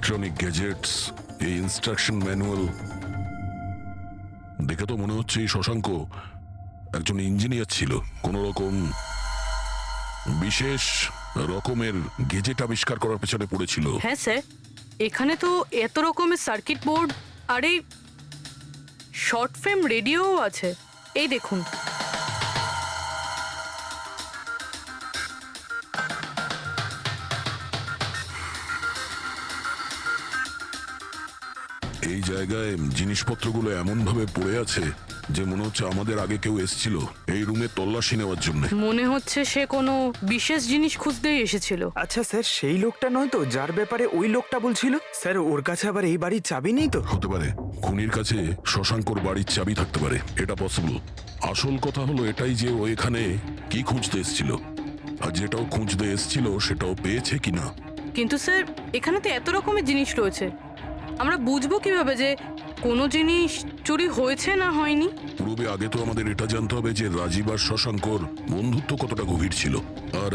Electronic gadgets, এই instruction manual দেখে তো মনে হচ্ছে এই শশাঙ্ক একজন ইঞ্জিনিয়ার ছিল, কোন রকম বিশেষ রকমের গেজেট আবিষ্কার করার পেছনে পড়েছিল। হ্যাঁ স্যার, এখানে তো এত রকমের সার্কিট বোর্ড আর এই শর্ট ফ্রেম রেডিওও আছে। এই দেখুন। এই জায়গায় জিনিসপত্রগুলো এমন ভাবে পড়ে আছে যে মনে হচ্ছে আমাদের আগে কেউ এসেছিল এই রুমে তল্লাশি নেওয়ার জন্য। মনে হচ্ছে সে কোনো বিশেষ জিনিস খুঁজতেই এসেছিল। আচ্ছা স্যার, সেই লোকটা নয় তো যার ব্যাপারে ওই লোকটা বলছিল? স্যার ওর কাছে আবার এই বাড়ির চাবি নেই তো? হতে পারে খুনির কাছে শশাঙ্কর বাড়ির চাবি থাকতে পারে, এটা পসিবল। আসল কথা হলো এটাই যে ও এখানে কি খুঁজতে এসেছিল, আর যেটাও খুঁজতে এসেছিল সেটাও পেয়েছে কিনা। কিন্তু স্যার এখানে তো এত রকমের জিনিস রয়েছে, আমরা বুঝবো কিভাবে যে কোনো জিনিস চুরি হয়েছে না হয়নি? পূর্বে আগে তো আমাদের এটা জানতে হবে যে রাজীব আর শশাঙ্কর বন্ধুত্ব কতটা গভীর ছিল, আর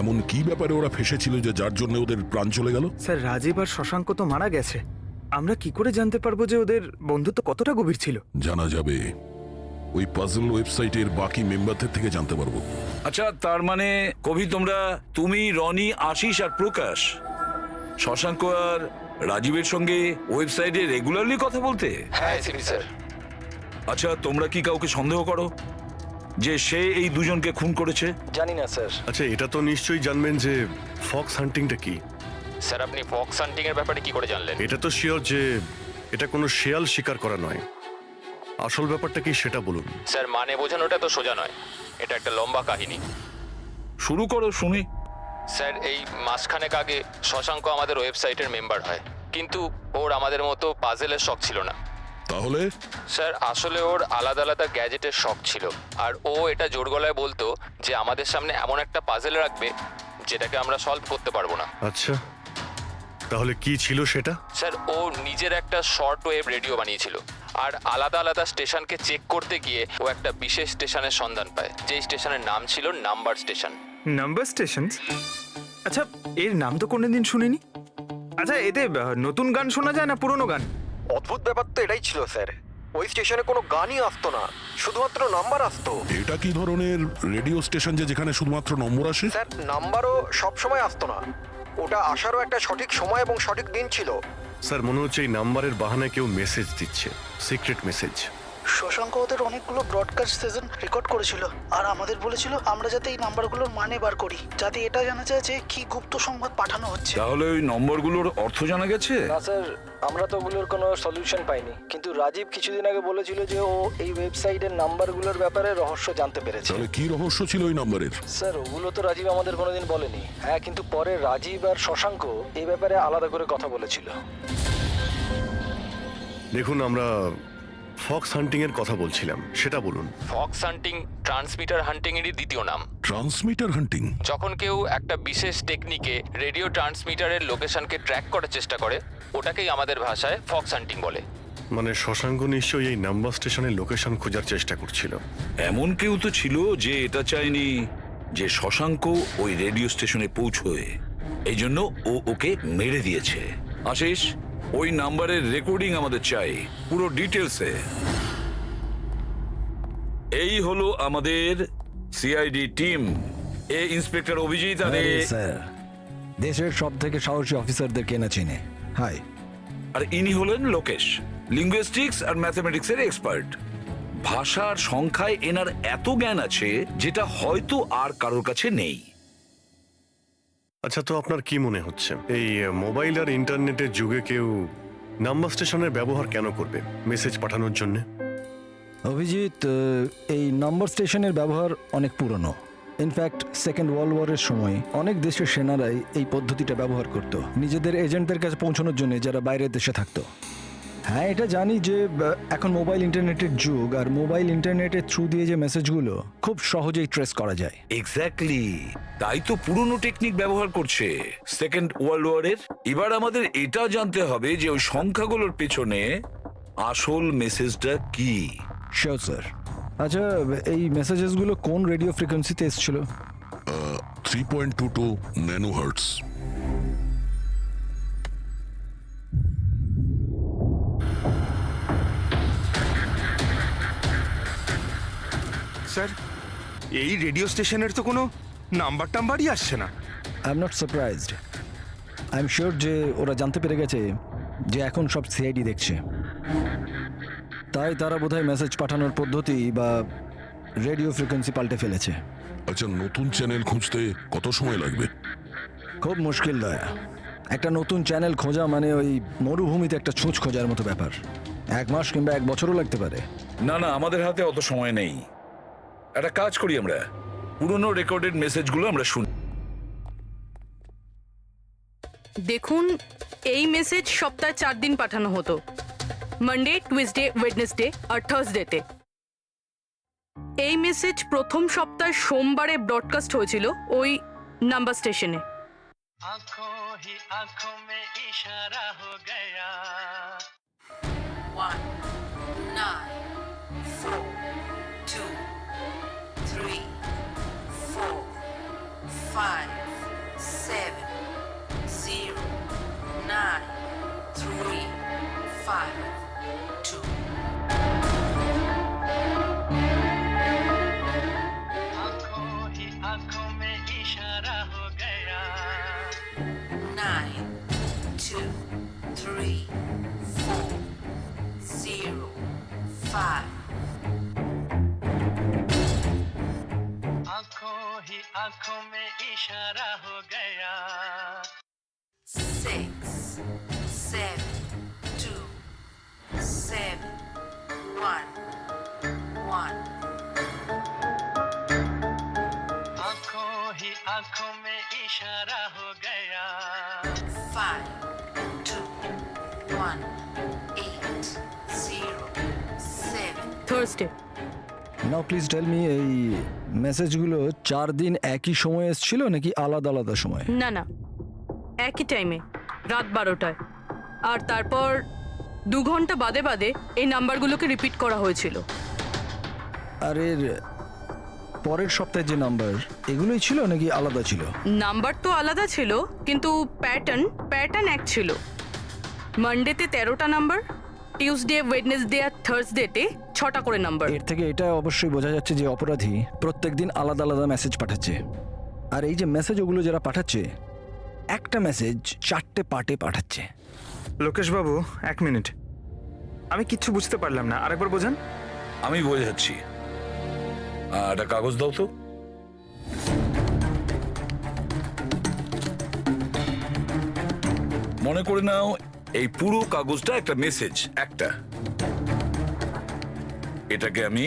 এমন কি ব্যাপারে ওরা ফেসেছিল যে যার জন্য ওদের প্রাণ চলে গেল। স্যার রাজীব আর শশাঙ্ক তো মারা গেছে, আমরা কি করে জানতে পারবো যে ওদের বন্ধুত্ব কতটা গভীর ছিল? জানা যাবে ওই পাজল ওয়েবসাইটের বাকি মেম্বারদের থেকে জানতে পারবো। আচ্ছা, তার মানে কবি তুমি, রনি, আশিস আর প্রকাশ শশাঙ্ক আর রাজীবের সঙ্গে ওয়েবসাইটে রেগুলারলি কথা বলতে? হ্যাঁ স্যার। আচ্ছা, তোমরা কি কাউকে সন্দেহ করো যে সে এই দুজনকে খুন করেছে? জানি না স্যার। আচ্ছা, এটা তো নিশ্চয়ই জানবেন যে ফক্স হান্টিংটা কি। স্যার আপনি ফক্স হান্টিং এর ব্যাপারে কি করে জানলেন? এটা তো শিওর যে এটা কোনো শেয়াল শিকার করা নয়। আসল ব্যাপারটা কি সেটা বলুন। স্যার মানে বোঝানোটা তো সোজা নয়, এটা একটা লম্বা কাহিনী। শুরু করো শুনি। স্যার এই মাসখানেক আগে শশাঙ্ক আমাদের ওয়েবসাইটের মেম্বার হয়, কিন্তু ওর আমাদের মতো পাজেলের শখ ছিল না। তাহলে স্যার আসলে ওর আলাদা আলাদা গ্যাজেটের শখ ছিল, আর ও এটা জোর গলায় বলতো যে আমাদের সামনে এমন একটা পাজেল রাখবে যেটাকে আমরা সলভ করতে পারবো না। আচ্ছা, তাহলে কি ছিল সেটা? স্যার ও নিজের একটা শর্ট ওয়েভ রেডিও বানিয়েছিল, আর আলাদা আলাদা স্টেশনকে চেক করতে গিয়ে ও একটা বিশেষ স্টেশনের সন্ধান পায়, যেই স্টেশনের নাম ছিল নাম্বার স্টেশন। Number station? আচ্ছা, এর নাম তো কোনোদিন শুনিনি। আচ্ছা, এতে নতুন গান শোনা যায় না পুরনো গান? অদ্ভুত ব্যাপার তো এটাই ছিল স্যার, ওই স্টেশনে কোনো গানই আসতো না, শুধুমাত্র নাম্বার আসতো। এটা কি ধরনের রেডিও স্টেশন যে যেখানে শুধুমাত্র নম্বর আসে? স্যার নাম্বারও সব সময় আসতো না, ওটা আসারও একটা সঠিক সময় এবং সঠিক দিন ছিল। স্যার মনে হচ্ছে এই নাম্বারের বাহানায় কেউ মেসেজ দিচ্ছে, সিক্রেট মেসেজ। শশাঙ্ক ওদের অনেকগুলো ব্রডকাস্ট সেশন রেকর্ড করেছিল, আর আমাদের বলেছিল আমরা যাতে এই নাম্বারগুলোর মানে বার করি, যাতে এটা জানা যায় যে কি গুপ্ত সংবাদ পাঠানো হচ্ছে। তাহলে ওই নম্বরগুলোর অর্থ জানা গেছে? না স্যার, আমরা তো ওগুলোর কোনো সলিউশন পাইনি, কিন্তু রাজীব কিছুদিন আগে বলেছিল যে ও এই ওয়েবসাইটের নাম্বারগুলোর ব্যাপারে রহস্য জানতে পেরেছে। তাহলে কি রহস্য ছিল ওই নাম্বারের? স্যার ওগুলো তো রাজীব আমাদের কোনোদিন বলেনি। হ্যাঁ, কিন্তু পরে রাজীব আর শশাঙ্ক এই ব্যাপারে আলাদা করে কথা বলেছিল। দেখুন, আমরা ফক্স হান্টিং এর কথা বলছিলাম, সেটা বলুন। ফক্স হান্টিং ট্রান্সমিটার হান্টিং এরই দ্বিতীয় নাম। ট্রান্সমিটার হান্টিং? যখন কেউ একটা বিশেষ টেকনিকে রেডিও ট্রান্সমিটারের লোকেশনকে ট্র্যাক করার চেষ্টা করে, ওটাকেই আমাদের ভাষায় ফক্স হান্টিং বলে। মানে শশাঙ্ক নিশ্চয়ই এই নাম্বার স্টেশনের লোকেশন খোঁজার চেষ্টা করছিল। এমন কেউ তো ছিল যে এটা চায়নি যে শশাঙ্ক ওই রেডিও স্টেশনে পৌঁছয়, এই জন্য ও ওকে মেরে দিয়েছে। আশিস, ওই নাম্বারের রেকর্ডিং আমাদের চাই, পুরো ডিটেলসে। এই হলো আমাদের সিআইডি টিম। এ ইন্সপেক্টর অভিজিৎ আর স্যার, দেশের সব থেকে সাহসী অফিসারদের কেনা চিনে। হাই। আর ইনি হলেন লোকেশ, লিঙ্গুইস্টিক্স আর ম্যাথমেটিক্সের এক্সপার্ট। ভাষার সংখ্যায় এনার এত জ্ঞান আছে যেটা হয়তো আর কারোর কাছে নেই। আচ্ছা, তো আপনার কি মনে হচ্ছে এই মোবাইল আর ইন্টারনেটের যুগে কেউ নাম্বার স্টেশনের ব্যবহার কেন করবে মেসেজ পাঠানোর জন্য? অভিজিৎ, এই নম্বর স্টেশনের ব্যবহার অনেক পুরনো। ইনফ্যাক্ট সেকেন্ড ওয়ার্ল্ড ওয়ারের সময় অনেক দেশের সেনারাই এই পদ্ধতিটা ব্যবহার করত নিজেদের এজেন্টদের কাছে পৌঁছানোর জন্য, যারা বাইরের দেশে থাকতো। হ্যাঁ, এটা জানি যে এখন মোবাইল ইন্টারনেটের যুগ, আর মোবাইল ইন্টারনেটের থ্রু দিয়ে যে মেসেজগুলো খুব সহজেই ট্রেস করা যায়। এক্স্যাক্টলি, তাই তো পুরনো টেকনিক ব্যবহার করছে সেকেন্ড ওয়ার্ল্ড ওয়ারের। এবার আমাদের এটা জানতে হবে যে ওই সংখ্যাগুলোর পেছনে আসল মেসেজটা কি। Sure sir. আচ্ছা, এই মেসেজেসগুলো কোন রেডিও ফ্রিকোয়েন্সিতে এসেছিল? 3.22 ন্যানোহার্টস। স্যার এই রেডিও স্টেশনের তো কোনো নাম্বার টাম্বারই আসছে না। I am not surprised. I am sure যে ওরা জানতে পেরে গেছে যে এখন সব সিআইডি দেখছে, তাই তারা বোধহয় মেসেজ পাঠানোর পদ্ধতি বা রেডিও ফ্রিকোয়েন্সি পাল্টে ফেলেছে। আচ্ছা, নতুন চ্যানেল খুঁজতে কত সময় লাগবে? খুব মুশকিল দয়া। একটা নতুন চ্যানেল খোঁজা মানে ওই মরুভূমিতে একটা ছুঁচ খোঁজার মতো ব্যাপার। 1 মাস কিংবা 1 বছরও লাগতে পারে। না না, আমাদের হাতে অত সময় নেই। একটা কাজ করি, আমরা পুরনো রেকর্ডেড মেসেজগুলো আমরা শুনি। দেখুন, এই মেসেজ সপ্তাহে 4 দিন পাঠানো হতো, মানডে, টুইসডে, ওয়েডনেসডে আর থার্সডেতে। এই মেসেজ প্রথম সপ্তাহে সোমবারে ব্রডকাস্ট হয়েছিল ওই নাম্বার স্টেশনে। आंखों ही आंखों में इशारा हो गया 1 9 4 2 3 4 5 7 0 9 3 5 2 आंखों ही आंखों में इशारा हो गया 9 2 3 4 0 5 आंखों ही आंखों में इशारा हो गया 6 7 2 7 1 1 आंखों ही आंखों में इशारा हो गया 5 2 1 8 0 7 Thursday. Now please tell me, এই মেসেজগুলো 4 দিন একই সময়ে এসেছিল নাকি আলাদা আলাদা সময়? না না, একই টাইমে, রাত 12টায়। আর তারপর 2 ঘন্টা বাদে বাদে এই নাম্বারগুলোকে রিপিট করা হয়েছিল। আর এর পরের সপ্তাহে যে নাম্বার, এগুলোই ছিল নাকি আলাদা ছিল? নাম্বার তো আলাদা ছিল, কিন্তু প্যাটার্ন এক ছিল। মানডেতে 13টা নাম্বার, টিউসডে, ওয়েডনেসডে আর থার্সডেতে 6টা করে নাম্বার। এর থেকে এটা অবশ্যই বোঝা যাচ্ছে যে অপরাধী প্রত্যেকদিন আলাদা আলাদা মেসেজ পাঠাচ্ছে। আর এই যে মেসেজ ওগুলো যারা পাঠাচ্ছে, একটা মেসেজ 4টে পার্টে পাঠাচ্ছে। লোকেশ বাবু 1 মিনিট, আমি কিচ্ছু বুঝতে পারলাম না, আরেকবার বোঝান। আমি বোঝাচ্ছি। একটা কাগজ দাও তো। মনে করে নাও এই পুরো কাগজটা একটা মেসেজ, একটা। এটাকে আমি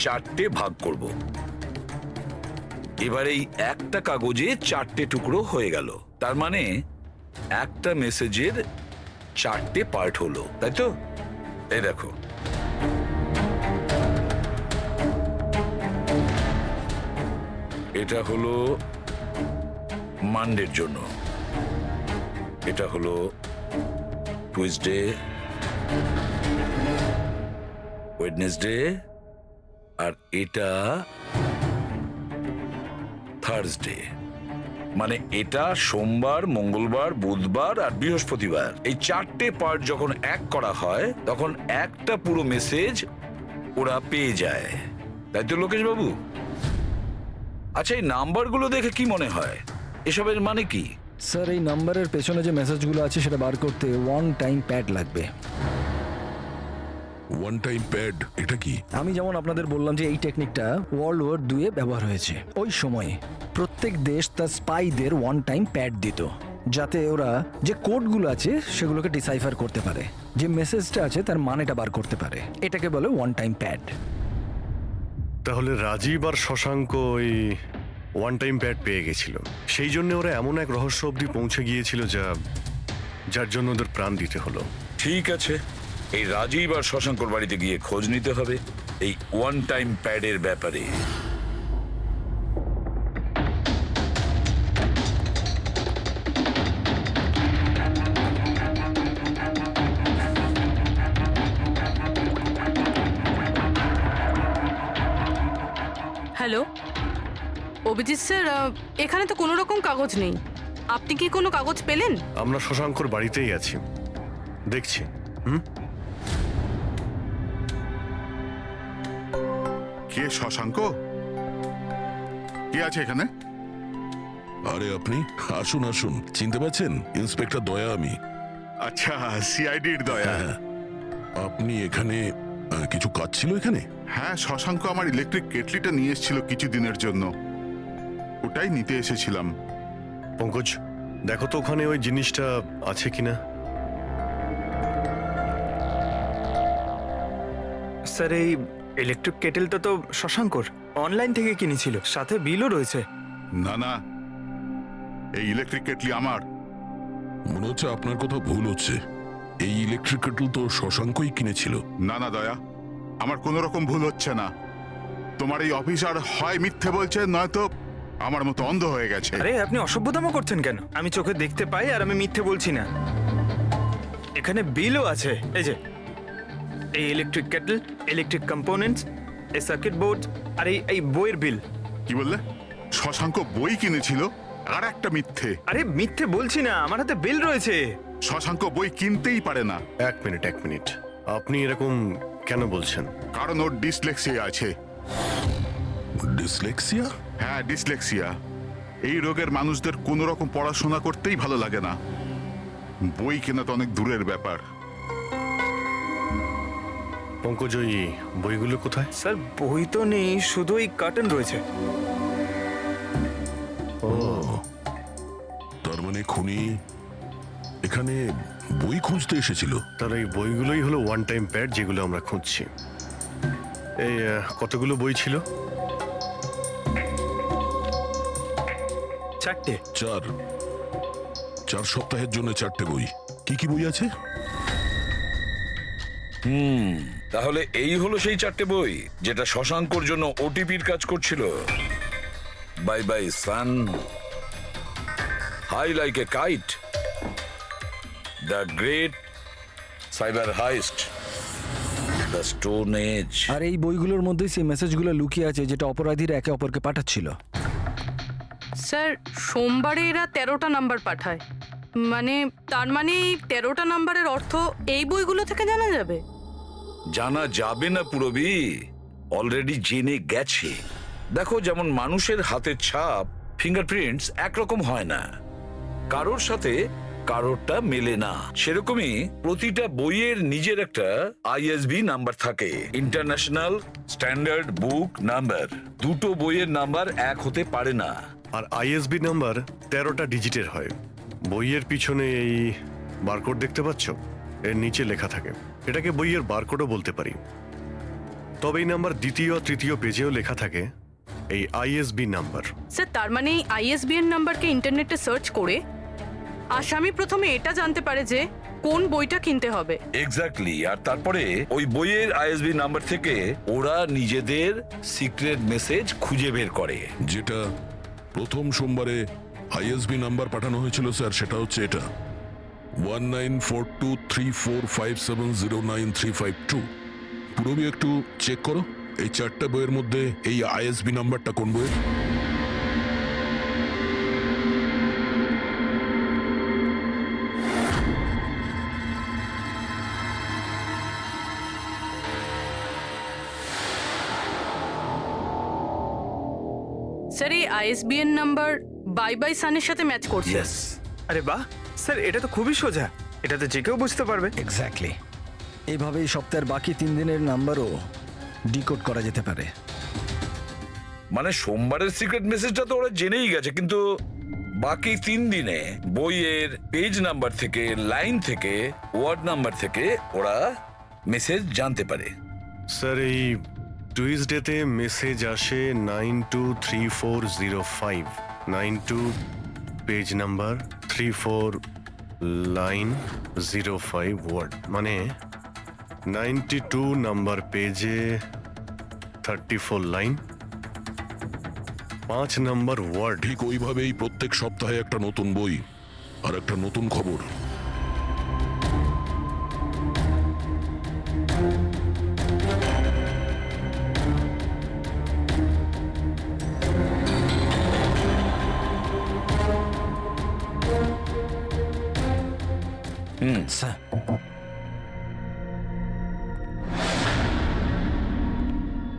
4টে ভাগ করব। এবার এই একটা কাগজে 4টে টুকরো হয়ে গেল। তার মানে একটা মেসেজের 4টে পার্ট হলো, তাই তো? এই দেখো, এটা হলো মানডের জন্য, এটা হলো টুইসডে, ওয়েডনেসডে, আর এটা থার্সডে। মানে এটা সোমবার, মঙ্গলবার, বুধবার আর বৃহস্পতিবার। এই 4টে পার্ট যখন এক করা হয় তখন একটা পুরো মেসেজ ওরা পেয়ে যায়, তাই তো লোকেশ বাবু? আচ্ছা, এই নাম্বারগুলো দেখে কি মনে হয়, এসবের মানে কি? স্যার, এই নাম্বারের পেছনে যে মেসেজগুলো আছে সেটা বার করতে 1 টাইম প্যাড লাগবে। 1 টাইম প্যাড এটা কি? আমি যেমন আপনাদের বললাম যে এই টেকনিকটা ওয়ার্ল্ড ওয়ার 2-এ ব্যবহার হয়েছে। ওই সময়ে প্রত্যেক দেশ তার স্পাইদের 1 টাইম প্যাড দিত, যাতে ওরা যে কোডগুলো আছে সেগুলোকে ডিসাইফার করতে পারে, যে মেসেজটা আছে তার মানেটা বার করতে পারে। এটাকে বলে 1 টাইম প্যাড। তাহলে রাজীব আর শশাঙ্ক ওই 1 টাইম প্যাড পেয়ে গেছিল, সেই জন্য ওরা এমন এক রহস্য অবধি পৌঁছে গিয়েছিল যার জন্য ওদের প্রাণ দিতে হলো। ঠিক আছে, এই রাজীব আর শশাঙ্কর বাড়িতে গিয়ে খোঁজ নিতে হবে এই 1 টাইম প্যাডের ব্যাপারে। হ্যালো অভিজিৎ স্যার, এখানে তো কোনো রকম কাগজ নেই। আপনি কি কোনো কাগজ পেলেন? আমরা শশাঙ্কর বাড়িতেই আছি, দেখছি। কে শশাঙ্ক? কে আছে এখানে? আরে আপনি আসুন আসুন, চিনতে পারছেন? ইন্সপেক্টর দয়া আমি। আচ্ছা, সিআইডির দয়া। হ্যাঁ, আপনি এখানে কিছু কাজ ছিল এখানে? হ্যাঁ, শশাঙ্ক আমার ইলেকট্রিক কেটলিটা নিয়ে এসেছিল কিছুদিনের জন্য, ওটাই নিতে এসেছিলাম। পঙ্কজ, দেখো তো ওখানে ওই জিনিসটা আছে কিনা। স্যার, এই ইলেকট্রিক কেটেলটা তো শশাঙ্কর অনলাইন থেকে কিনেছিল, সাথে বিলও রয়েছে। না না, এই ইলেকট্রিক কেটলি আমার। মনে হচ্ছে আপনার কোথাও ভুল হচ্ছে। এই ইলেকট্রিক কেটল তো শশাঙ্কই কিনেছিল। না না দয়া, আমার কোনো রকম ভুল হচ্ছে না। তোমার এই অফিসার হয় মিথ্যে বলছে, নয়তো আমার মতো অন্ধ হয়ে গেছে। আরে আপনি অসভ্যতামো করছেন কেন? আমি চোখে দেখতে পাই আর আমি মিথ্যে বলছি না। এখানে বিলও আছে, এই যে এই ইলেকট্রিক কেটল, ইলেকট্রিক কম্পোনেন্টস, এই সার্কিট বোর্ড আর এই বইয়ের বিল। কি বললে? শশাঙ্ক বই কিনেছিল? আর একটা মিথ্যে। আরে মিথ্যে বলছি না, আমার হাতে বিল রয়েছে। শশাঙ্ক বই কিনতেই পারে না। এক মিনিট, আপনি এরকম কেন বলছেন? কারণ ওর ডিসলেক্সিয়া আছে। ডিসলেক্সিয়া? হ্যাঁ, ডিসলেক্সিয়া। এই রোগের মানুষদের কোনো রকম পড়াশোনা করতেই ভালো লাগে না। বই কেনা তো অনেক দূরের ব্যাপার। পঙ্কজ, ওই বইগুলো কোথায়? স্যার, বই তো নেই, শুধু এই কার্টন রয়েছে। ও, তার মানে খুনি এখানে বই খুঁজতে এসেছিল। তাহলে এই বইগুলোই হলো ওয়ান টাইম প্যাড যেগুলো আমরা খুঁজছি। এই কতগুলো বই ছিল? 4টে। চার সপ্তাহের জন্য 4টে বই। কি কি বই আছে? তাহলে এই হলো সেই 4টে বই যেটা শশাঙ্কর জন্য ওটিপির কাজ করছিল। Bye bye sun, high like a kite, the great cyber heist, the stone age. আর এই বইগুলোর মধ্যেই সেই মেসেজগুলো লুকিয়ে আছে যেটা অপরাধীরা একে অপরকে পাঠাচ্ছিল। স্যার, সোমবারে এরা 13টা নাম্বার পাঠায়, মানে তার মানে এই 13টা নাম্বারের অর্থ এই বইগুলো থেকে জানা যাবে? জানা যাবে না পুরবি, অলরেডি জেনে গেছে। দেখো, যেমন মানুষের হাতের ছাপ, ফিঙ্গারপ্রিন্টস একরকম হয় না, কারোর সাথে কারোরটা মেলে না, সেরকমই প্রতিটা বইয়ের নিজের একটা আইএসবি নাম্বার থাকে, ইন্টারন্যাশনাল স্ট্যান্ডার্ড বুক নাম্বার। দুটো বইয়ের নাম্বার এক হতে পারে না। আর আইএসবি নাম্বার 13টা ডিজিটের হয়। বইয়ের পিছনে এই বারকোড দেখতে পাচ্ছ, এর নিচে লেখা থাকে। এটাকে বইয়ের বারকোডও বলতে পারি। তবে এই নাম্বার দ্বিতীয় তৃতীয় পেজেও লেখা থাকে এই আইএসবি নাম্বার। স্যার, তার মানে এই আইএসবিএন নাম্বারকে ইন্টারনেটে সার্চ করে আসামি প্রথমে এটা জানতে পারে যে কোন বইটা কিনতে হবে। এক্স্যাক্টলি। আর তারপরে ওই বইয়ের আইএসবি নাম্বার থেকে ওরা নিজেদের সিক্রেট মেসেজ খুঁজে বের করে। যেটা প্রথম সোমবারে আইএসবি নাম্বার পাঠানো হয়েছিল স্যার, সেটা হচ্ছে এটা 194234570935 পুরোবি একটু চেক করো এই 4টে বইয়ের মধ্যে এই আইএসবি নাম্বারটা কোন বইয়ের। স্যার, এই আইএসবিএন নাম্বার বাই বাই সানের সাথে ম্যাচ করছে। আরে বাহ স্যার, এটা তো খুবই সোজা, এটা তো যে কেউ বুঝতে পারবে। এক্স্যাক্টলি। এইভাবেই সপ্তাহের বাকি 3 দিনের নাম্বারও ডিকোড করা যেতে পারে। মানে সোমবারের সিক্রেট মেসেজটা তো ওরা জেনেই গেছে, কিন্তু বাকি 3 দিনে বইয়ের পেজ নাম্বার থেকে, লাইন থেকে, ওয়ার্ড নাম্বার থেকে ওরা মেসেজ জানতে পারে। স্যার, এই টুইসডেতে মেসেজ আসে 923405, 92 পেজ নাম্বার, 34 লাইন, 05 ওয়ার্ড, মানে 92 নাম্বার পেজে 34 লাইন, 5 নাম্বার ওয়ার্ড। ঠিক ওইভাবেই প্রত্যেক সপ্তাহে একটা নতুন বই আর একটা নতুন খবর।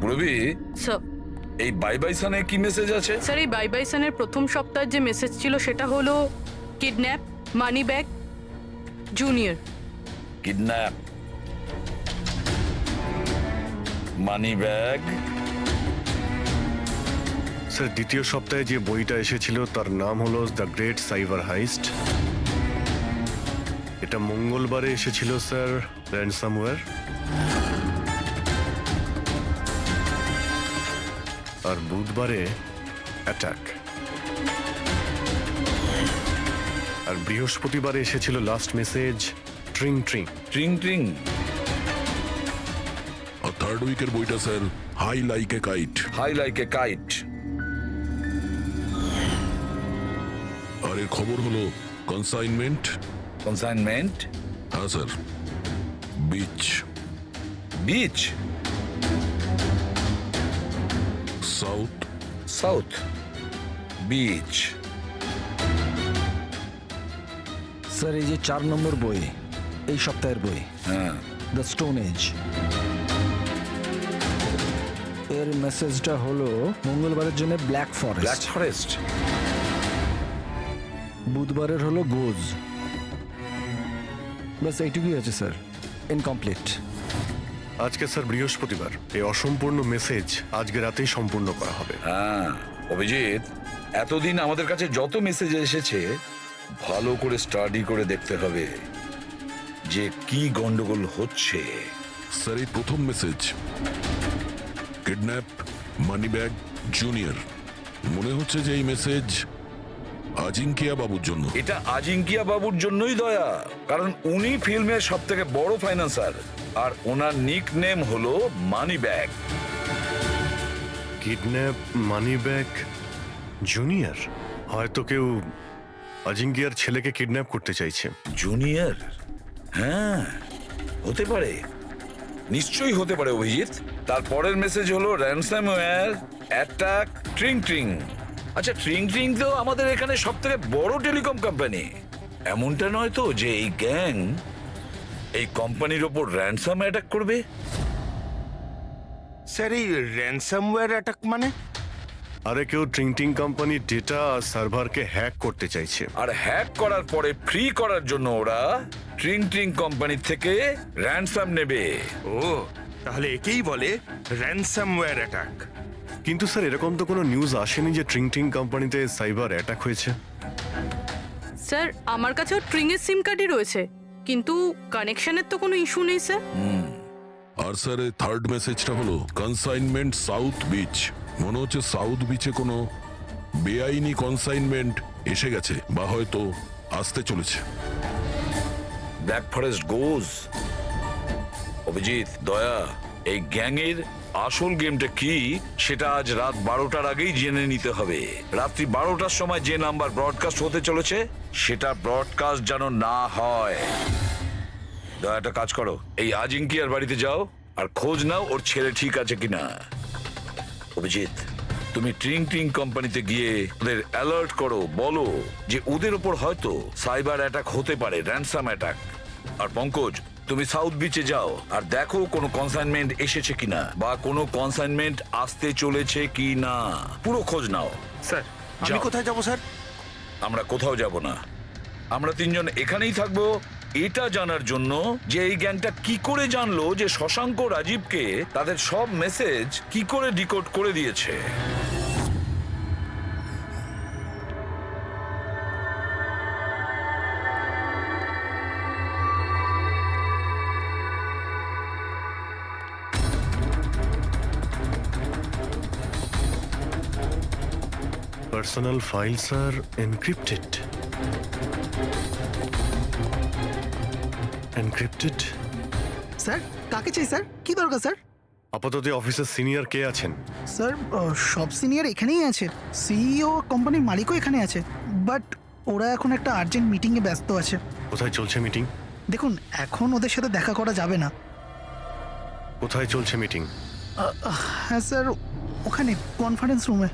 পুরবি, রবি, স্যার এই বাই বাই সানে কি মেসেজ আছে? স্যার এই বাই বাই সানের প্রথম সপ্তাহের যে মেসেজ ছিল সেটা হলো kidnap, money bag, junior. Kidnap, money bag. Sir দ্বিতীয় সপ্তাহে যে বইটা এসেছিল তার নাম হলো দ্য গ্রেট সাইবার হাইস্ট। এটা মঙ্গলবারে এসেছিল স্যার, র্যানসামওয়্যার। আর বুধবারে অ্যাটাক। আর বৃহস্পতিবারে এসেছিল লাস্ট মেসেজ ট্রিং ট্রিং। ট্রিং ট্রিং। আর থার্ড উইকের বইটা sir high like a kite. High like a kite. আর এর খবর হলো কনসাইনমেন্ট। কনসাইনমেন্ট। হ্যাঁ sir, beach. Beach. South. South beach. Sir এই যে 4 নম্বর বই, এই সপ্তাহের বই, হ্যাঁ, দ্য স্টোন এজ, এর মেসেজটা হলো মঙ্গলবারের জন্য ব্ল্যাক ব্ল্যাক ফরেস্ট, ফরেস্ট। বুধবারের হলো গোজ। বাস এইটুকুই আছে স্যার, ইনকমপ্লিট। আজকে স্যার বৃহস্পতিবার, এই অসম্পূর্ণ মেসেজ আজকে রাতেই সম্পূর্ণ করা হবে। হ্যাঁ অভিজিৎ, এতদিন আমাদের কাছে যত মেসেজ এসেছে ভালো করে স্টাডি করে দেখতে হবে যে কি গন্ডগোল হচ্ছে। স্যার এই প্রথম message kidnap, money bag, junior. মনে হচ্ছে যে এই মেসেজ আজিঙ্কিয়া বাবুর জন্য। এটা আজিঙ্কিয়া বাবুর জন্যই দয়া, কারণ উনি ফিল্মের সব থেকে বড় ফাইন্যান্সার আর ওনার নিক নেম হলো money bag. Kidnap, money bag, junior. হয়তো কেউ অজিঙ্কিয়ার ছেলেকে কিডন্যাপ করতে চাইছে। জুনিয়র? হ্যাঁ হতে পারে, নিশ্চয়ই হতে পারে অভিজিৎ। তারপরের মেসেজ হলো র্যানসামওয়্যার, অ্যাটাক, ট্রিং ট্রিং। আচ্ছা ট্রিং ট্রিং তো আমাদের এখানে সব থেকে বড় টেলিকম কোম্পানি। এমনটা নয় তো যে এই গ্যাং এই কোম্পানির ওপর র্যানসাম অ্যাটাক করবে? স্যার এই র্যানসামওয়্যার অ্যাটাক মানে? আরে কেউ ট্রিং ট্রিং কোম্পানির ডেটা আর সার্ভারকে হ্যাক করতে চাইছে। আর হ্যাক করার পরে ফ্রি করার জন্য ওরা ট্রিং ট্রিং কোম্পানি থেকে র্যানসাম নেবে। ও তাহলে একেই বলে র্যানসামওয়্যার অ্যাটাক। কিন্তু স্যার এরকম তো কোনো নিউজ আসেনি যে ট্রিং ট্রিং কোম্পানিতে সাইবার অ্যাটাক হয়েছে। স্যার আমার কাছেও ট্রিংয়ের সিম কার্ডই রয়েছে, কিন্তু কানেকশনের তো কোনো ইস্যু নেই স্যার। আর স্যার এই থার্ড মেসেজটা হলো কনসাইনমেন্ট সাউথ বিচ। মনে হচ্ছে সাউথ বিচে কোনো বেআইনি কনসাইনমেন্ট এসে গেছে বা হয়তো আসতে চলেছে। ব্ল্যাক ফরেস্ট গোজ। অভিজিৎ, দয়া, এই গ্যাংয়ের আসল গেমটা কি সেটা আজ রাত 12টার আগেই জেনে নিতে হবে। রাত্রি 12টার সময় যে নাম্বার ব্রডকাস্ট হতে চলেছে সেটা ব্রডকাস্ট যেন না হয়। দয়া একটা কাজ করো, এই আজিঙ্কিয়ার বাড়িতে যাও আর খোঁজ নাও ওর ছেলে ঠিক আছে কিনা। অভিজিৎ, তুমি ট্রিং ট্রিং কোম্পানিতে গিয়ে ওদের অ্যালার্ট করো, বলো যে ওদের ওপর হয়তো সাইবার অ্যাটাক হতে পারে, র্যানসাম অ্যাটাক। আর পঙ্কজ, তুমি সাউথ বিচে যাও আর দেখো কোনো কনসাইনমেন্ট এসেছে কিনা বা কোনো কনসাইনমেন্ট আসতে চলেছে কিনা, পুরো খোঁজ নাও। স্যার আমি যাও। কোথায় যাব স্যার? আমরা কোথাও যাব না, আমরা তিনজন এখানেই থাকবো এটা জানার জন্য যে এই গ্যাংটা কি করে জানলো যে শশাঙ্ক রাজীবকে তাদের সব মেসেজ কি করে ডিকোড করে দিয়েছে। পার্সোনাল ফাইলস আর এনক্রিপ্টেড। এনক্রিপ্টেড? স্যার কাকে চাই স্যার? কি দরকার স্যার? আপাতত অফিসের সিনিয়র কে আছেন? স্যার সব সিনিয়র এখানেই আছে, সিইও কোম্পানির মালিকও এখানে আছে, বাট ওরা এখন একটা আর্জেন্ট মিটিংয়ে ব্যস্ত আছে। কোথায় চলছে মিটিং? দেখুন এখন ওদের সাথে দেখা করা যাবে না। কোথায় চলছে মিটিং? হ্যাঁ স্যার, ওখানে কনফারেন্স রুমে।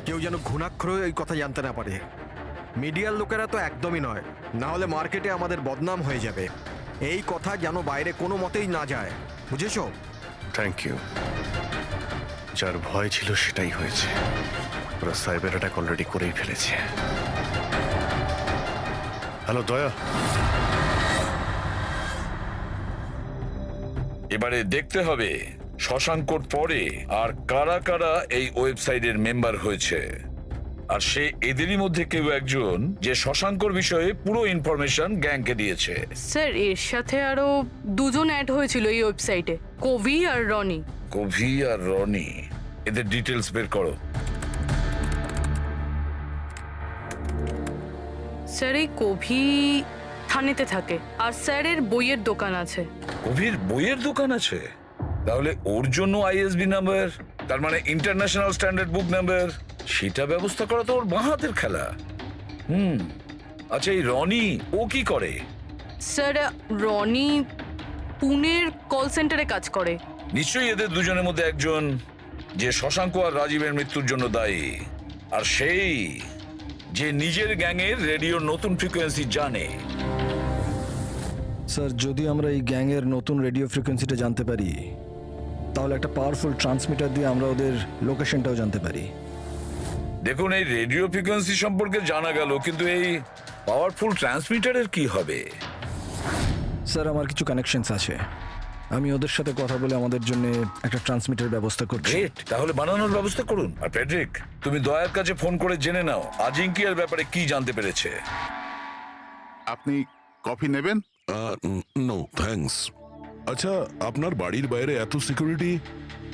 কেউ যেন ঘুণাক্ষর এই কথা জানতে না পারে। মিডিয়ার লোকেরা তো একদমই নয়, না হলে মার্কেটে আমাদের বদনাম হয়ে যাবে। এই কথা যেন বাইরে কোনো মতেই না যায়, বুঝেছো? Thank you. যার ভয় ছিল সেটাই হয়েছে। ওরা সাইবার অ্যাটাক অলরেডি করেই ফেলেছে। হ্যালো দয়া, এবারে দেখতে হবে শশাঙ্কর পরে আর কারা কারা এই ওয়েবসাইটের মেম্বার হয়েছে, আর সে এদেরই মধ্যে কেউ একজন যে শশাঙ্কর বিষয়ে পুরো ইনফরমেশন গ্যাংকে দিয়েছে। স্যার এর সাথে আরো দুজন অ্যাড হয়েছিল এই ওয়েবসাইটে, কবি আর রনি। কভি আর রনি, এদের ডিটেলস বের করো। স্যার এই কবি থানেতে থাকে, আর স্যারের বইয়ের দোকান আছে। কভির বইয়ের দোকান আছে? তাহলে ওর জন্য আইএসবি নাম্বার, তার মানে ইন্টারন্যাশনাল স্ট্যান্ডার্ড বুক নাম্বার, সেটা ব্যবস্থা করা তো ওর বাঁ হাতের খেলা। আচ্ছা, এই রনি ও কি করে? স্যার রনি পুনের কল সেন্টারে কাজ করে। নিশ্চয়ই এদের দুজনের মধ্যে একজন যে শশাঙ্ক আর রাজীবের মৃত্যুর জন্য দায়ী, আর সেই যে নিজের গ্যাংয়ের রেডিওর নতুন ফ্রিকোয়েন্সি জানে। স্যার যদি আমরা এই গ্যাংয়ের নতুন রেডিও ফ্রিকোয়েন্সিটা জানতে পারি, তাহলে একটা পাওয়ারফুল ট্রান্সমিটার দিয়ে আমরা ওদের লোকেশনটাও জানতে পারি। দেখুন, এই রেডিও ফ্রিকোয়েন্সি সম্পর্কে জানা গেল, কিন্তু এই পাওয়ারফুল ট্রান্সমিটারের কি হবে? স্যার আমার কিছু কানেকশনস আছে, আমি ওদের সাথে কথা বলে আমাদের জন্য একটা ট্রান্সমিটার ব্যবস্থা করছি। গ্রেট, তাহলে বানানোর ব্যবস্থা করুন। আর প্যাট্রিক, তুমি দয়ার কাছে ফোন করে জেনে নাও আজিঙ্কিয়ার ব্যাপারে কি জানতে পেরেছে। আপনি কফি নেবেন? No thanks. আচ্ছা, আপনার বাড়ির বাইরে এত সিকিউরিটি,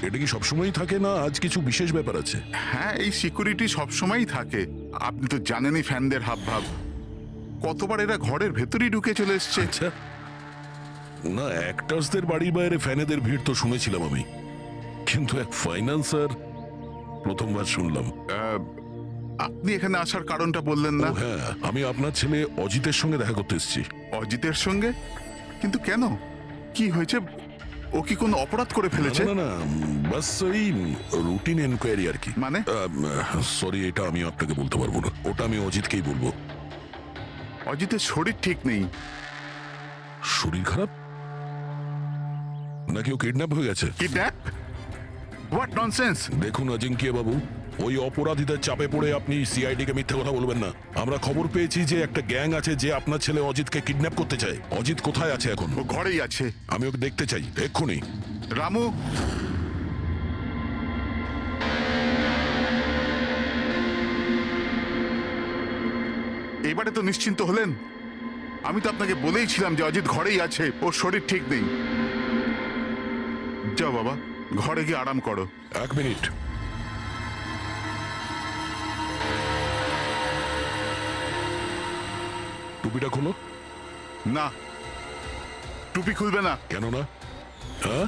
এটা কি সবসময়ই থাকে না আজ কিছু বিশেষ ব্যাপার আছে? হ্যাঁ, এই সিকিউরিটি সবসময়ই থাকে। আপনি তো জানেনই ফ্যানদের হাবভাব। কতবার এরা ঘরের ভেতরেই ঢুকে চলে এসছে। আচ্ছা, না অ্যাক্টার্সদের বাড়ির বাইরে ফ্যানেদের ভিড় তো শুনেছিলাম আমি, কিন্তু এক ফাইন্যান্সার প্রথমবার শুনলাম। আপনি এখানে আসার কারণটা বললেন না? হ্যাঁ, আমি আপনার ছেলে অজিতের সঙ্গে দেখা করতে এসেছি। অজিতের সঙ্গে? কিন্তু কেন, কি হয়েছে? ও কি কোনো অপরাধ করে ফেলেছে? না না, বাস ওই রুটিন এনকোয়ারি আর কি। মানে? সরি, এটা আমি আপনাকে বলতে পারবো না, ওটা আমি অজিতকেই বলবো। অজিতের শরীর ঠিক নেই। শরীর খারাপ নাকি ও কিডন্যাপ হয়ে গেছে? কিডন্যাপ? What nonsense! দেখুন অজিঙ্কিয়া বাবু, ওই অপরাধীদের চাপে পড়ে আপনি সিআইডি কে মিথ্যে কথা বলবেন না। আমরা খবর পেয়েছি যে একটা গ্যাং আছে যে আপনার ছেলে অজিতকে কিডন্যাপ করতে চায়। অজিত কোথায় আছে এখন? ও ঘরেই আছে। আমি ওকে দেখতে চাই এক্ষুনি। রামু, এবারে তো নিশ্চিন্ত হলেন? আমি তো আপনাকে বলেইছিলাম যে অজিত ঘরেই আছে, ওর শরীর ঠিক নেই। যাও বাবা, ঘরে গিয়ে আরাম করো। এক মিনিট, টুপিটা খোলো। না, টুপি খুলবে না। কেন না? হ্যাঁ,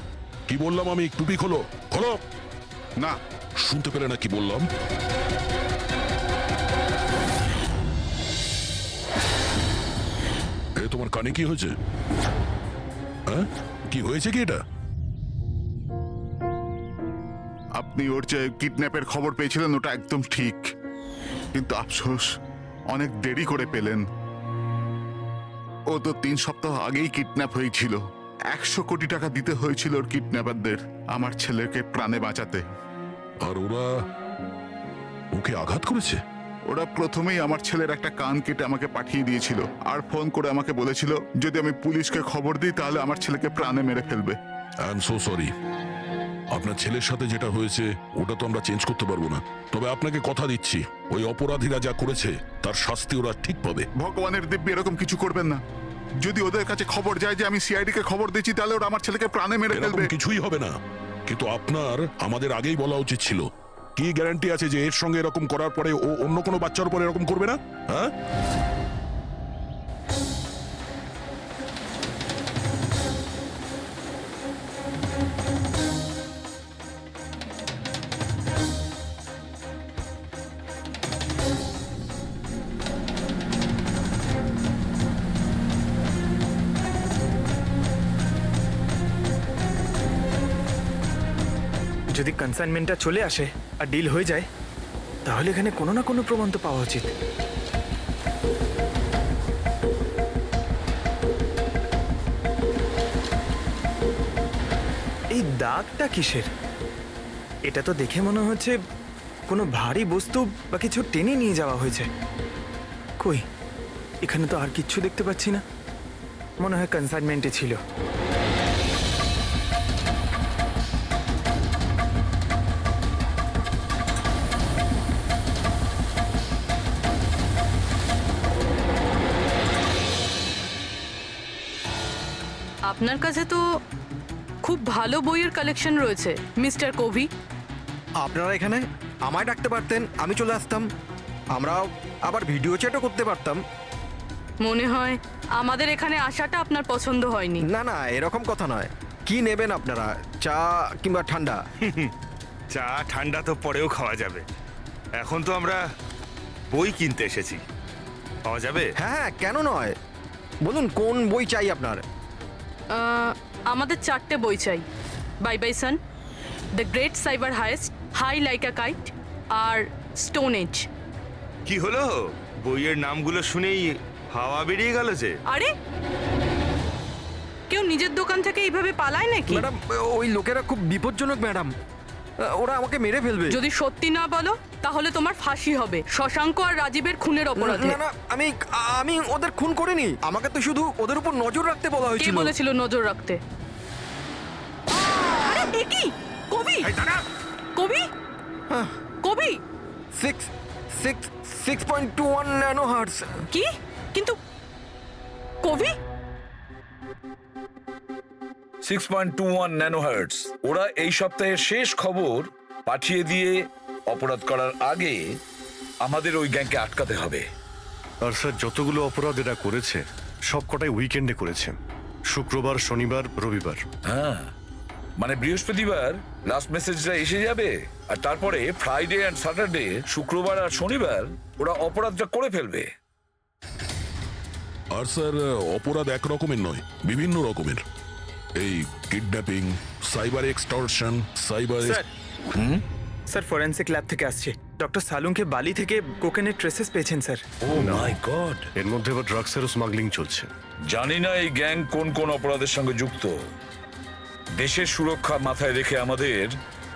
কি বললাম আমি? টুপি খোলো, খোলো। না, শুনতে পেলে না কি বললাম? এ তোমার কানে কি হয়েছে? হ্যাঁ, কি হয়েছে কি এটা? আপনি ওর যে কিডন্যাপের খবর পেয়েছিলেন ওটা একদম ঠিক, কিন্তু আফসোস অনেক দেরি করে পেলেন। ও তো 3 সপ্তাহ আগেই কিডন্যাপ হয়েছিল। 100 কোটি টাকা দিতে হয়েছিল ওর কিডন্যাপারদের আমার ছেলেকে প্রাণে বাঁচাতে। আর ওরা ওকে আঘাত করেছে? ওরা প্রথমেই আমার ছেলের একটা কান কেটে আমাকে পাঠিয়ে দিয়েছিল, আর ফোন করে আমাকে বলেছিল যদি আমি পুলিশকে খবর দিই তাহলে আমার ছেলেকে প্রাণে মেরে ফেলবে। I am so sorry. আপনার ছেলের সাথে যেটা হয়েছে ওটা তো আমরা চেঞ্জ করতে পারবো না, তবে আপনাকে কথা দিচ্ছি ওই অপরাধীরা যা করেছে তার শাস্তি ওরা ঠিক পাবে। ভগবানের দিব্যি এরকম কিছু করবেন না। যদি ওদের কাছে খবর যায় যে আমি সিআইডি কে খবর দিচ্ছি তাহলে ওরা আমার ছেলেকে প্রাণে মেরে ফেলবে। কিছুই হবে না, কিন্তু আপনার আমাদের আগেই বলা উচিত ছিল। কি গ্যারান্টি আছে যে এর সঙ্গে এরকম করার পরে ও অন্য কোনো বাচ্চার উপর এরকম করবে না? হ্যাঁ, যদি কনসাইনমেন্টটা চলে আসে আর ডিল হয়ে যায়, তাহলে এখানে কোনো না কোনো প্রমাণ তো পাওয়া উচিত। দাগটা কিসের? এটা তো দেখে মনে হচ্ছে কোনো ভারী বস্তু বা কিছু টেনে নিয়ে যাওয়া হয়েছে। কই, এখানে তো আর কিচ্ছু দেখতে পাচ্ছি না। মনে হয় কনসাইনমেন্টে ছিল। আপনার কাছে তো খুব ভালো বইয়ের কালেকশন রয়েছে মিস্টার কোভি। আপনারা এখানে আমায় ডাকতে পারতেন, আমি চলে আসতাম। আমরাও আবার ভিডিও চ্যাটও করতে পারতাম। মনে হয় আমাদের এখানে আসাটা আপনার পছন্দ হয়নি। না না, এরকম কথা নয়। কি নেবেন আপনারা, চা কিংবা ঠান্ডা? চা ঠান্ডা তো পরেও খাওয়া যাবে, এখন তো আমরা বই কিনতে এসেছি, পাওয়া যাবে? হ্যাঁ হ্যাঁ, কেন নয়, বলুন কোন বই চাই আপনার? আমাদের 4টে বই চাই। Bye bye sun, the great cyber heist, high like a kite আর স্টোন এজ। কি হলো, বইয়ের নামগুলো শুনেই হাওয়া বেরিয়ে গেল যে? আরে কেউ নিজের দোকান থেকে এইভাবে পালায় নাকি? ম্যাডাম, ওই লোকেরা খুব বিপজ্জনক ম্যাডাম, ওরা আমাকে মেরে ফেলবে। যদি সত্যি না বলো তাহলে তোমার ফাঁসি হবে শশাঙ্ক আর রাজীবের খুনের অপরাধে। না না, আমি ওদের খুন করিনি, আমাকে তো শুধু ওদের উপর নজর রাখতে বলা কে হয়েছিল। বলেছিল নজর রাখতে? আরে এ কি? কবি, কবি, কবি 6.21 ন্যানো হার্টজ। কি? কিন্তু কবি 6.21 ন্যানোহার্টজ। ওরা এই সপ্তাহের শেষ খবর পাঠিয়ে দিয়ে অপরাধ করার আগে আমাদের ওই গ্যাংকে আটকাতে হবে। আর স্যার, যতগুলো অপরাধ এরা করেছে সবকটাই উইকেন্ডে করেছে, শুক্রবার, শনিবার, রবিবার। হ্যাঁ, মানে বৃহস্পতিবার লাস্ট মেসেজটা এসে যাবে, আর তারপরে ফ্রাইডে অ্যান্ড স্যাটারডে, শুক্রবার আর শনিবার ওরা অপরাধটা করে ফেলবে। আর স্যার, অপরাধ এক রকমের নয়, বিভিন্ন রকমের। এই kidnapping, cyber extortion, cyber. Sir forensic lab থেকে আসছে। ডক্টর সালুংকে বালি থেকে কোকেনের ট্রেসেস পেয়েছেন স্যার। ও মাই গড, এর মধ্যে আবার ড্রাগসেরও স্মাগলিং চলছে। জানি না এই গ্যাং কোন কোন অপরাধের সঙ্গে যুক্ত। দেশের সুরক্ষা মাথায় রেখে আমাদের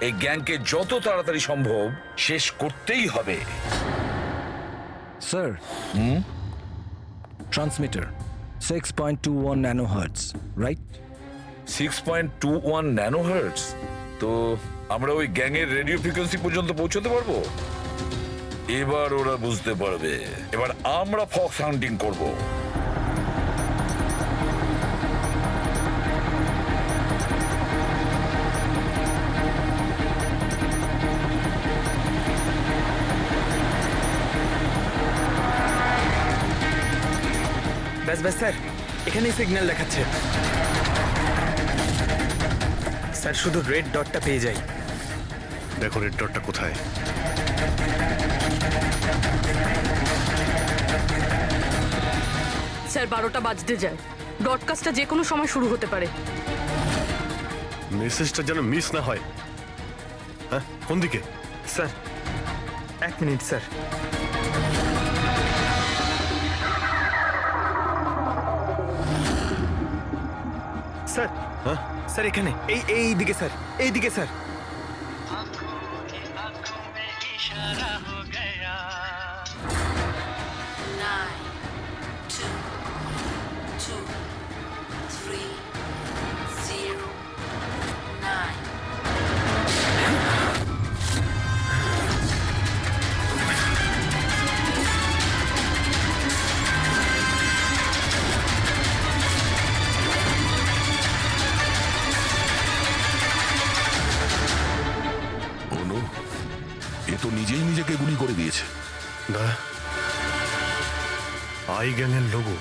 এই গ্যাংকে যত তাড়াতাড়ি সম্ভব শেষ করতেই হবে। Sir, transmitter 6.21 nano hertz, right? 6.21 ন্যানোহার্টজ। তো আমরা ওই গ্যাংয়ের রেডিও ফ্রিকোয়েন্সি পর্যন্ত পৌঁছতে পারবো? এবার ওরা বুঝতে পারবে, এবার আমরা ফক্স হান্টিং করব। ব্যাস ব্যাস স্যার, এখানেই সিগন্যাল দেখাচ্ছে। স্যার শুধু রেড ডটটা পেয়ে যাই। দেখো রেড ডটটা কোথায়। স্যার 12টা বাজতে যায়, ব্রডকাস্টটা যে কোনো সময় শুরু হতে পারে। মেসেজটা যেন মিস না হয়। হ্যাঁ, কোন দিকে? Sir 1 minute sir. স্যার, হ্যাঁ স্যার এখানে, এই দিকে স্যার, এই দিকে স্যার। इशारा हो गया 9 2 2 3 0 9 অনু, এ তো নিজেই নিজেকে গুলি করে দিয়েছে। না, আই গ্যাংয়ের লোগো।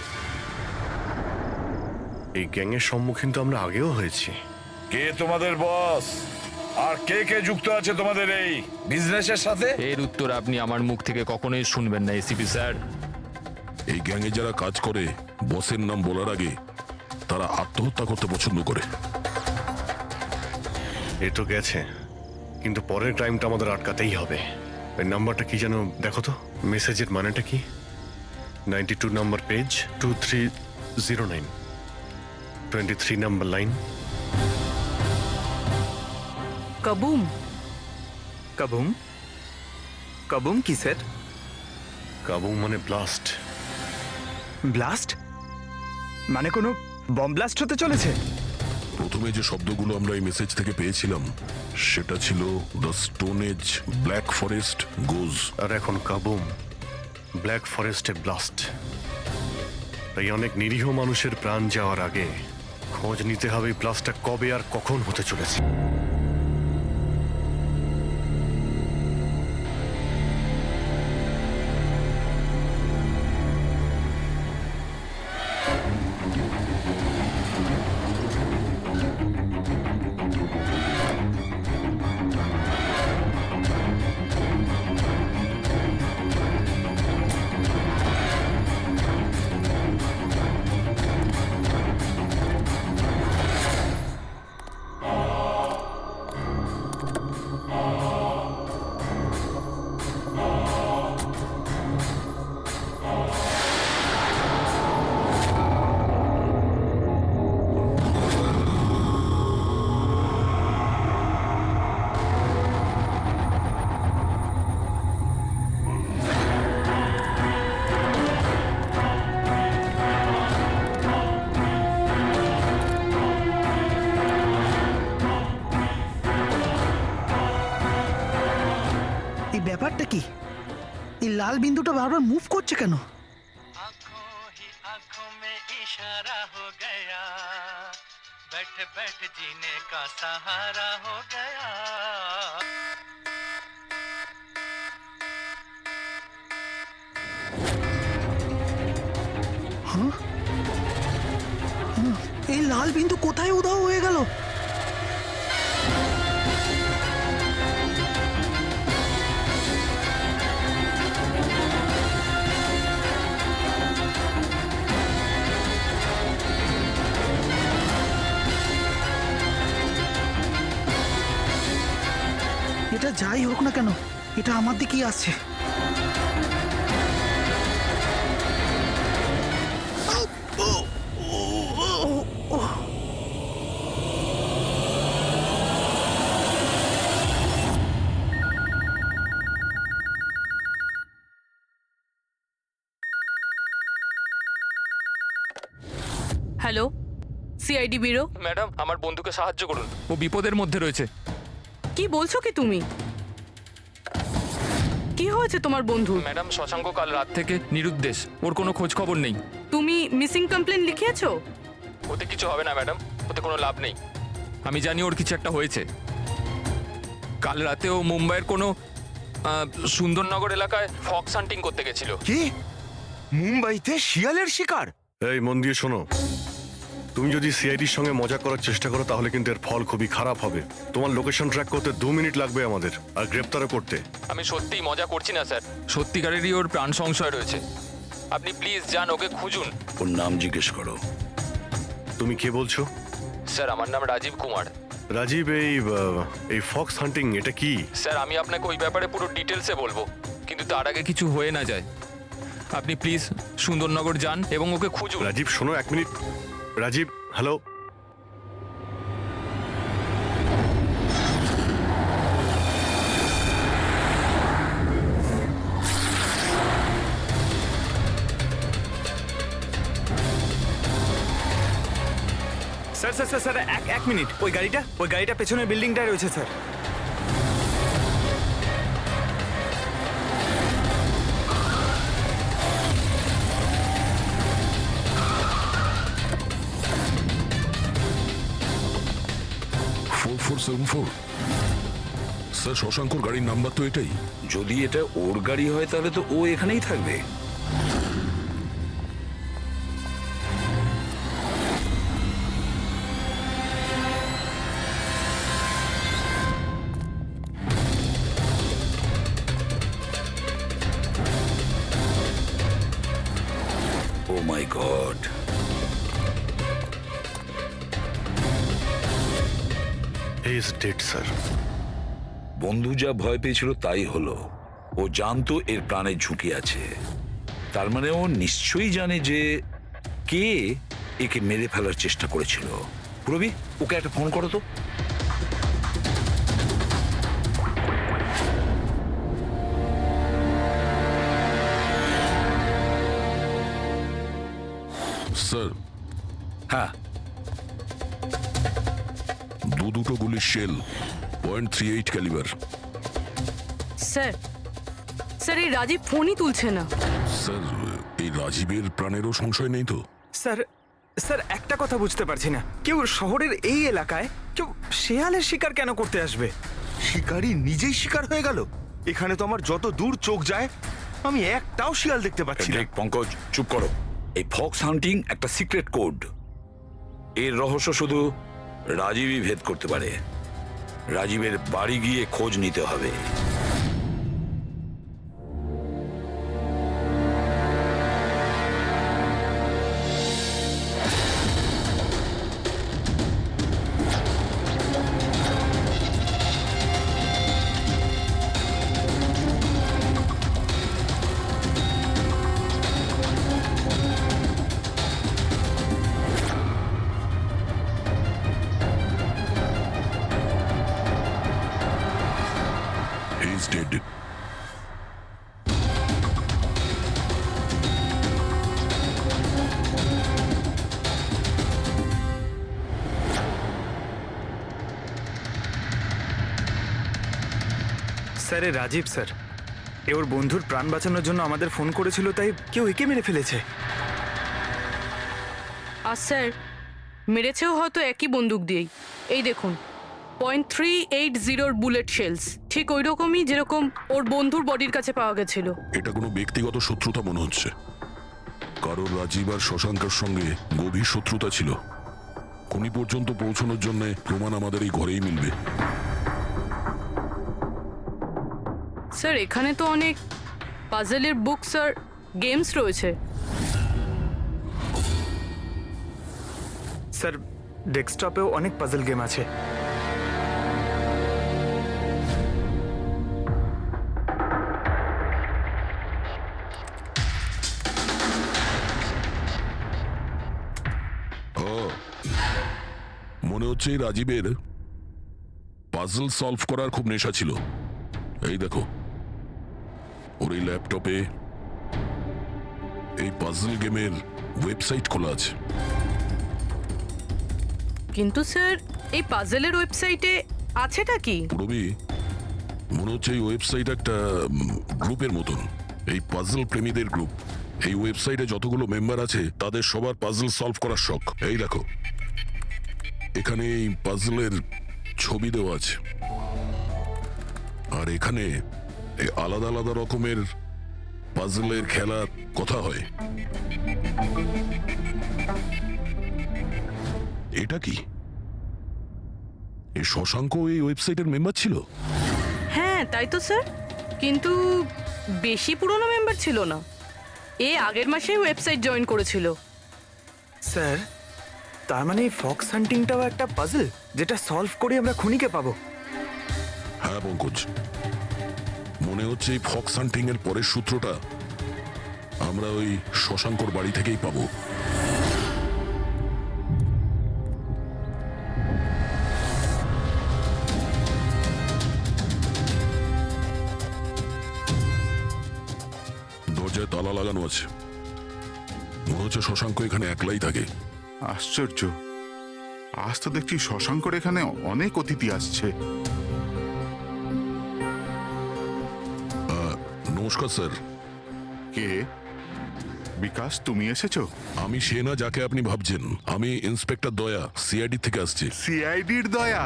এই গ্যাংয়ের সম্মুখীন তো আমরা আগেও হয়েছি। কে তোমাদের বস, আর কে কে যুক্ত আছে তোমাদের এই বিজনেসের সাথে? এর উত্তর আপনি আমার মুখ থেকে কখনোই শুনবেন না এসিপি স্যার। এই গ্যাংয়ে যারা কাজ করে, বসের নাম বলার আগে তারা আত্মহত্যা করতে পছন্দ করে। এ তো গেছে, কিন্তু পরের টাইমটা আমাদের আটকাতেই হবে। ওই নাম্বারটা কি যেন দেখো তো, মেসেজের মানেটা কি? 92 নাম্বার পেজ, 2309, 23 নাম্বার লাইন। কাবুম। কাবুম? কাবুম কি স্যার? কাবুম মানে ব্লাস্ট। ব্লাস্ট? মানে কোনো বম ব্লাস্ট হতে চলেছে? প্রথমে যে শব্দগুলো আমরা এই মেসেজ থেকে পেয়েছিলাম সেটা ছিল the stone age black forest goes. আর এখন কাবুম ব্ল্যাক ফরেস্টে ব্লাস্ট। তাই অনেক নিরীহ মানুষের প্রাণ যাওয়ার আগে খোঁজ নিতে হবে এই ব্লাস্টটা কবে আর কখন হতে চলেছে। এই ব্যাপারটা কি? এই লাল বিন্দুটা বারবার মুভ করছে কেন? आंखों में इशारा हो गया, बैठ बैठ जीने का सहारा हो गया। এই লাল বিন্দু কোথায় উধাও হয়ে গেল? এটা যাই হোক না কেন, এটা আমার দিকেই আসছে। Hello, CID bureau. ম্যাডাম, আমার বন্ধুকে সাহায্য করুন। ও বিপদের মধ্যে রয়েছে। কি বলছো কি তুমি? কি হয়েছে তোমার বন্ধু? ম্যাডাম, শশাঙ্ক কাল রাত থেকে নিরুদ্দেশ, ওর কোনো খোঁজ খবর নেই। তুমি মিসিং কমপ্লেন লিখিয়েছো? ওতে কিছু হবে না ম্যাডাম, ওতে কোনো লাভ নেই। আমি জানি ওর কিছু একটা হয়েছে। কাল রাতে ও মুম্বাইয়ের কোনো সুন্দরনগর এলাকায় ফক্স হান্টিং করতে গেছিল। কি? মুম্বাইতে শিয়ালের শিকার? এই মন দিয়ে শোনো, তুমি যদি সিআইডির সঙ্গে মজা করার চেষ্টা করো তাহলে কিন্তু এর ফল খুবই খারাপ হবে। তোমার লোকেশন ট্র্যাক করতে 2 মিনিট লাগবে আমাদের, আর গ্রেপ্তারও করতে। আমি সত্যিই মজা করছি না স্যার, সত্যিকারেরই ওর প্রাণ সংশয় রয়েছে। আপনি প্লিজ যান, ওকে খুঁজুন। ওর নাম জিজ্ঞেস করো। তুমি কে বলছো? স্যার, আমার নাম রাজীব কুমার। রাজীব, এই ফক্স হান্টিং এটা কি? স্যার, আমি আপনাকে ওই ব্যাপারে পুরো ডিটেলসে বলবো, কিন্তু তার আগে কিছু হয়ে না যায়। আপনি প্লিজ সুন্দরনগর যান এবং ওকে খুঁজুন। রাজীব শোনো, 1 minute. Rajib, hello. Sir sir sir sir এক মিনিট। ওই গাড়িটা পেছনের বিল্ডিংটায় রয়েছে স্যার। স্যার, শশাঙ্কর গাড়ির নাম্বার তো এটাই। যদি এটা ওর গাড়ি হয় তাহলে তো ও এখানেই থাকবে। Oh my god, he is dead sir. বন্ধু যা ভয় পেয়েছিল তাই হলো। ও জানতো এর প্রাণের ঝুঁকি আছে, তার মানে ও নিশ্চয়ই জানে যে কে একে মেরে ফেলার চেষ্টা করেছিল। প্রবি, ওকে একটা ফোন করো তো। স্যার, হ্যাঁ, দুটো গুলির শেল, .38 ক্যালিবার। স্যার স্যার এই রাজীব ফোনই তুলছে না। স্যার, এই রাজীবের প্রাণেরও সংশয় নেই তো? স্যার স্যার একটা কথা বুঝতে পারছি না, কেউ শহরের এই এলাকায় কেউ শেয়ালের শিকার কেন করতে আসবে? শিকারী নিজেই শিকার হয়ে গেল। এখানে তো আমার যত দূর চোখ যায় আমি একটাও শিয়াল দেখতে পাচ্ছি না। দেখ পঙ্কজ, চুপ করো। এই ফক্স হান্টিং একটা সিক্রেট কোড। এর রহস্য শুধু রাজীবই ভেদ করতে পারে। রাজীবের বাড়ি গিয়ে খোঁজ নিতে হবে। He is dead. স্যার এ রাজীব স্যার, এ ওর বন্ধুর প্রাণ বাঁচানোর জন্য আমাদের ফোন করেছিল, তাই কেউ একে মেরে ফেলেছে। আর স্যার মেরেছেও হয়তো একই বন্দুক দিয়েই। এই দেখুন, .380 বুলেট শেলস, ঠিক ওই রকমই যেরকম ওর বন্ধুর বডির কাছে পাওয়া গেছিল। এটা কোনো ব্যক্তিগত শত্রুতা মনে হচ্ছে। কারোর রাজীব আর শশাঙ্কের সঙ্গে গভীর শত্রুতা ছিল। খুনি পর্যন্ত পৌঁছানোর জন্য প্রমাণ আমাদের এই ঘরেই মিলবে। স্যার এখানে তো অনেক পাজেলের বুকস আর গেমস রয়েছে। স্যার ডেস্কটপেও অনেক পাজল গেম আছে। মনে হচ্ছে এই রাজীবের পাজল সলভ করার খুব নেশা ছিল। এই দেখো, ওর এই ল্যাপটপে এই পাজল গেমের ওয়েবসাইট খোলা আছে। কিন্তু স্যার এই পাজেলের ওয়েবসাইটে আছেটা কি? পুরবি, মনে হচ্ছে এই ওয়েবসাইট একটা গ্রুপের মতন, এই পাজল প্রেমীদের গ্রুপ। এই ওয়েবসাইটে যতগুলো মেম্বার আছে তাদের সবার পাজল সলভ করার শখ। এই দেখো, এখানে এই পাজলের ছবি দেওয়া আছে, আর এখানে এই আলাদা আলাদা রকমের পাজলের খেলা কথা হয়। এটা কি? এই শশাঙ্ক এই ওয়েবসাইটের মেম্বার ছিল? হ্যাঁ তাই তো স্যার, কিন্তু বেশি পুরনো মেম্বার ছিল না। এ আগের মাসেই ওয়েবসাইট জয়েন করেছিল। স্যার তার মানে ফক্স হান্টিংটাও একটা পাজল, যেটা সলভ করে আমরা খুনিকে পাবো। হ্যাঁ পঙ্কজ, মনে হচ্ছে এই ফক্স হান্টিং এর পরের সূত্রটা আমরা ওই শশাঙ্কর বাড়ি থেকেই পাবো। দরজায় তালা লাগানো আছে। মনে হচ্ছে শশাঙ্ক এখানে একলাই থাকে। আশ্চর্য, আজ তো দেখছি শশাঙ্কর এখানে অনেক অতিথি আসছে। নমস্কার স্যার। কে? বিকাশ, তুমি এসেছো? আমি সে না যাকে আপনি ভাবছেন। আমি ইন্সপেক্টর দয়া, সিআইডি থেকে আসছি। সিআইডির দয়া?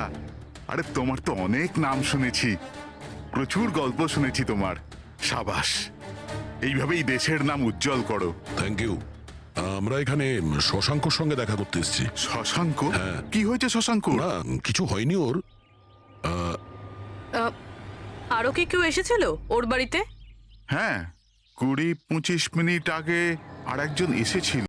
আরে তোমার তো অনেক নাম শুনেছি, প্রচুর গল্প শুনেছি তোমার। সাবাস, এইভাবেই দেশের নাম উজ্জ্বল করো। Thank you. আমরা এখানে শশাঙ্কর সঙ্গে দেখা করতে এসেছি। শশাঙ্ক? হ্যাঁ। কি হয়েছে শশাঙ্ক? না, কিছু হয়নি ওর। আরো কি কেউ এসেছিল ওর বাড়িতে? হ্যাঁ, 20-25 মিনিট আগে আর একজন এসেছিল।